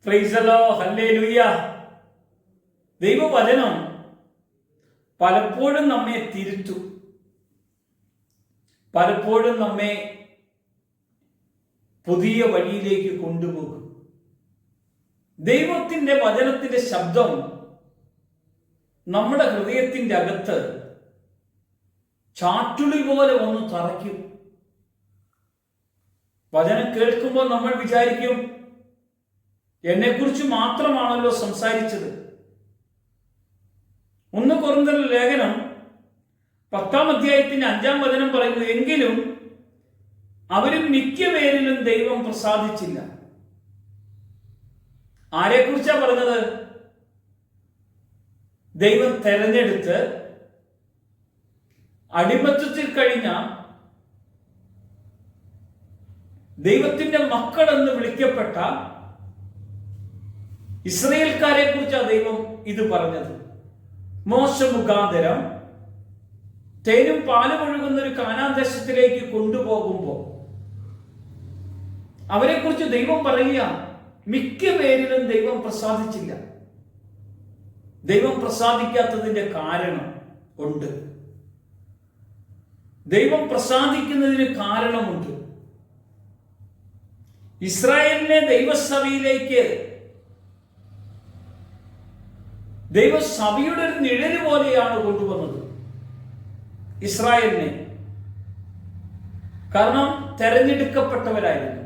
Praise the Lord, hallelujah. ദൈവവചനം പലപ്പോഴും നമ്മെ തിരുത്തും, പലപ്പോഴും നമ്മെ പുതിയ വഴിയിലേക്ക് കൊണ്ടുപോകും. ദൈവത്തിന്റെ വചനത്തിന്റെ ശബ്ദം നമ്മുടെ ഹൃദയത്തിന്റെ അകത്ത് ചാട്ടുളി പോലെ ഒന്ന് തറയ്ക്കും. വചനം കേൾക്കുമ്പോൾ നമ്മൾ വിചാരിക്കും, എന്നെക്കുറിച്ച് മാത്രമാണല്ലോ സംസാരിച്ചത്. 1 കൊരിന്ത്യർ ലേഖനം 10-ാം അധ്യായത്തിന്റെ 5-ാം വചനം പറയുന്നു, എങ്കിലും അവരിൽ മിക്കപേരിലും ദൈവം പ്രസാദിച്ചില്ല. ആരെക്കുറിച്ചാ പറഞ്ഞത്? ദൈവം തെരഞ്ഞെടുത്ത് അടിമത്തത്തിൽ കഴിഞ്ഞ ദൈവത്തിന്റെ മക്കൾ എന്ന് വിളിക്കപ്പെട്ട ഇസ്രായേൽക്കാരെ കുറിച്ചാണ് ദൈവം ഇത് പറഞ്ഞത്. മോശ മുഖാന്തരം തേനും പാലും ഒഴുകുന്ന ഒരു കാനാൻ ദേശത്തിലേക്ക് കൊണ്ടുപോകുമ്പോൾ അവരെ കുറിച്ച് ദൈവം പറയുക, മിക്ക പേരിലും ദൈവം പ്രസാദിച്ചില്ല. ദൈവം പ്രസാദിക്കാത്തതിന്റെ കാരണം ഉണ്ട്. ദൈവം പ്രസാദിക്കുന്നതിന് കാരണമുണ്ട്. ഇസ്രായേലിനെ ദൈവസഭയിലേക്ക്, ദൈവസഭയുടെ ഒരു നിഴല് പോലെയാണ് കൊണ്ടുവന്നത് ഇസ്രായേലിനെ. കാരണം തെരഞ്ഞെടുക്കപ്പെട്ടവരായിരുന്നു.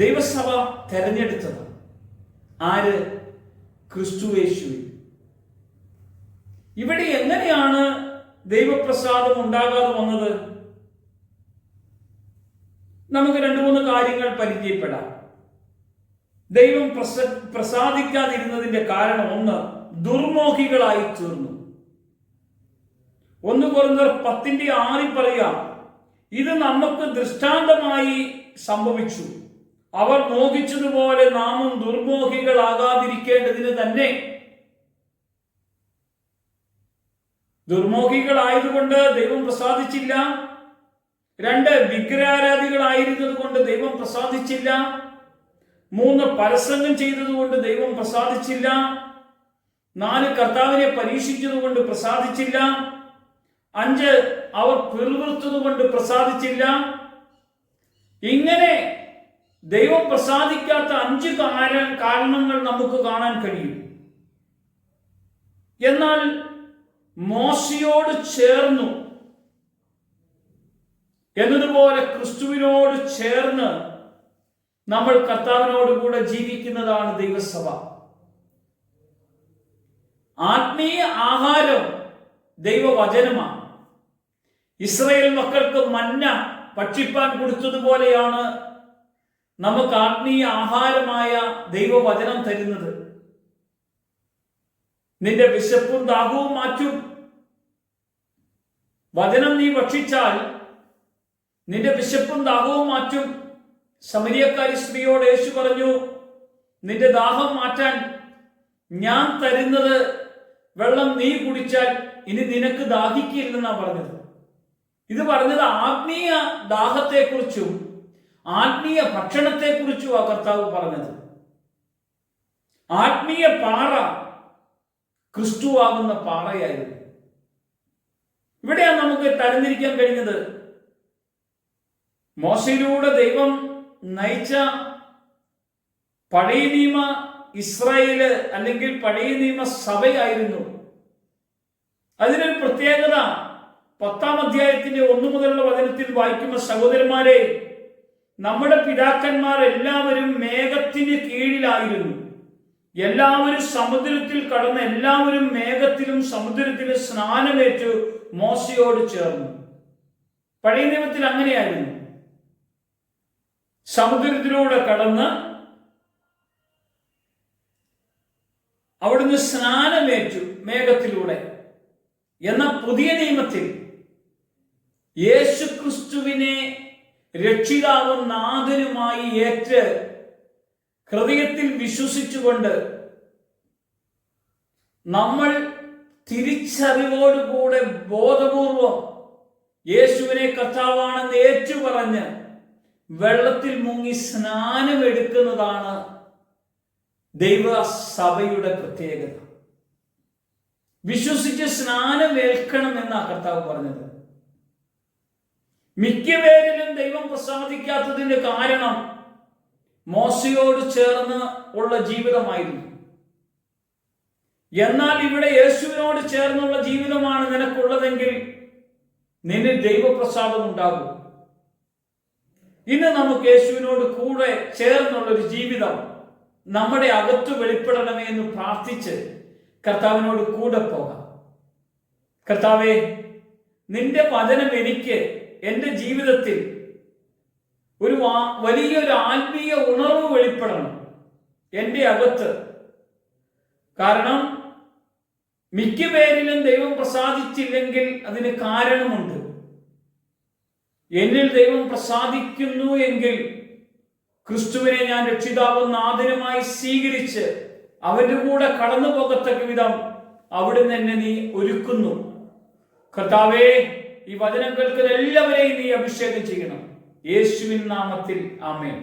ദൈവസഭ തെരഞ്ഞെടുത്തത് ആര്? ക്രിസ്തുയേശുവിൽ. ഇവിടെ എങ്ങനെയാണ് ദൈവപ്രസാദം ഉണ്ടാകാതെ വന്നത്? നമുക്ക് 2-3 കാര്യങ്ങൾ പരിചയപ്പെടാം. ദൈവം പ്രസാദിക്കാതിരുന്നതിന്റെ കാരണം 1, ദുർമോഹികളായി തീർന്നു. 1 കൊരിന്ത്യർ 10:6 പറയാം, ഇത് നമുക്ക് ദൃഷ്ടാന്തമായി സംഭവിച്ചു, അവർ മോഹിച്ചതുപോലെ നാമും ദുർമോഹികളാകാതിരിക്കേണ്ടതിന് തന്നെ. ദുർമോഹികളായതുകൊണ്ട് ദൈവം പ്രസാദിച്ചില്ല. 2, വിഗ്രഹാരാധികളായിരുന്നത് കൊണ്ട് ദൈവം പ്രസാദിച്ചില്ല. 3, പരസംഗം ചെയ്തതുകൊണ്ട് ദൈവം പ്രസാദിച്ചില്ല. 4, കർത്താവിനെ പരീക്ഷിച്ചതുകൊണ്ട് പ്രസാദിച്ചില്ല. 5, അവർ പിറുപിറുത്തതുകൊണ്ട് പ്രസാദിച്ചില്ല. ഇങ്ങനെ ദൈവം പ്രസാദിക്കാത്ത 5 കാരണങ്ങൾ നമുക്ക് കാണാൻ കഴിയും. എന്നാൽ മോശയോട് ചേർന്നു എന്നതുപോലെ ക്രിസ്തുവിനോട് ചേർന്ന് നമ്മൾ കർത്താവിനോട് കൂടെ ജീവിക്കുന്നതാണ് ദൈവസഭ. ആത്മീയ ആഹാരം ദൈവവചനമാണ്. ഇസ്രായേൽ മക്കൾക്ക് മന്ന ഭക്ഷിപ്പാൻ കൊടുത്തതുപോലെയാണ് നമുക്ക് ആത്മീയ ആഹാരമായ ദൈവവചനം തരുന്നത്. നിന്റെ വിശപ്പും ദാഹവും മാറ്റും. വചനം നീ ഭക്ഷിച്ചാൽ നിന്റെ വിശപ്പും ദാഹവും മാറ്റും. സമരിയക്കാരി സ്ത്രീയോട് യേശു പറഞ്ഞു, നിന്റെ ദാഹം മാറ്റാൻ ഞാൻ തരുന്നത് വെള്ളം നീ കുടിച്ചാൽ ഇനി നിനക്ക് ദാഹിക്കില്ലെന്നാ പറഞ്ഞത്. ഇത് പറഞ്ഞത് ആത്മീയ ദാഹത്തെക്കുറിച്ചും ആത്മീയ ഭക്ഷണത്തെക്കുറിച്ചും ആ കർത്താവ് പറഞ്ഞത്. ആത്മീയ പാറ ക്രിസ്തുവാകുന്ന പാറയായിരുന്നു. ഇവിടെയാണ് നമുക്ക് തരംതിരിക്കാൻ കഴിഞ്ഞത്. മോശയിലൂടെ ദൈവം നയിച്ച പഴയ നിയമ ഇസ്രായേല് അല്ലെങ്കിൽ പഴയ നിയമ സഭയായിരുന്നു. അതിനൊരു പ്രത്യേകത 10-ാം അധ്യായത്തിന്റെ 1 മുതലുള്ള വചനത്തിൽ വായിക്കുമ്പോൾ, സഹോദരന്മാരെ, നമ്മുടെ പിതാക്കന്മാർ എല്ലാവരും മേഘത്തിന് കീഴിലായിരുന്നു. എല്ലാവരും സമുദ്രത്തിൽ കടന്ന് എല്ലാവരും മേഘത്തിലും സമുദ്രത്തിലും സ്നാനമേറ്റു മോശയോട് ചേർന്നു. പഴയ നിയമത്തിൽ അങ്ങനെയായിരുന്നു. സമുദ്രത്തിലൂടെ കടന്ന് അവിടുന്ന് സ്നാനമേറ്റു മേഘത്തിലൂടെ. എന്നാൽ പുതിയ നിയമത്തിൽ യേശുക്രിസ്തുവിനെ രക്ഷിതാവും നാഥനുമായി ഏറ്റ് ഹൃദയത്തിൽ വിശ്വസിച്ചുകൊണ്ട് നമ്മൾ തിരിച്ചറിവോടുകൂടെ ബോധപൂർവം യേശുവിനെ കർത്താവാണെന്ന് ഏറ്റുപറഞ്ഞ് വെള്ളത്തിൽ മുങ്ങി സ്നാനമെടുക്കുന്നതാണ് ദൈവസഭയുടെ പ്രത്യേകത. വിശ്വസിച്ച് സ്നാനമേൽക്കണം എന്നാ കർത്താവ് പറഞ്ഞത്. മിക്കപേരിലും ദൈവം പ്രസാദിക്കാത്തതിന്റെ കാരണം മോശയോട് ചേർന്ന് ഉള്ള ജീവിതമായിരുന്നു. എന്നാൽ ഇവിടെ യേശുവിനോട് ചേർന്നുള്ള ജീവിതമാണ് നിനക്കുള്ളതെങ്കിൽ നിന്നിൽ ദൈവപ്രസാദം ഉണ്ടാകും. ഇന്ന് നമുക്ക് യേശുവിനോട് കൂടെ ചേർന്നുള്ളൊരു ജീവിതം നമ്മുടെ അകത്ത് വെളിപ്പെടണമേ എന്ന് പ്രാർത്ഥിച്ച് കർത്താവിനോട് കൂടെ പോകാം. കർത്താവേ, നിന്റെ വചനം എനിക്ക് എൻ്റെ ജീവിതത്തിൽ ഒരു വലിയൊരു ആത്മീയ ഉണർവ് വെളിപ്പെടണം എൻ്റെ അകത്ത്. കാരണം മിക്കപേരിലും ദൈവം പ്രസാദിച്ചില്ലെങ്കിൽ അതിന് കാരണമുണ്ട്. എന്നിൽ ദൈവം പ്രസാദിക്കുന്നു എങ്കിൽ ക്രിസ്തുവിനെ ഞാൻ രക്ഷിതാവും നാഥനുമായി സ്വീകരിച്ച് അവന്റെ കൂടെ കടന്നു പോകത്തക്ക വിധം അവിടുന്ന് എന്നെ നീ ഒരുക്കുന്നു. കർത്താവേ, ഈ വചനം കേൾക്കുന്ന എല്ലാവരെയും നീ അഭിഷേകം ചെയ്യണം. യേശുവിൻ നാമത്തിൽ ആമേൻ.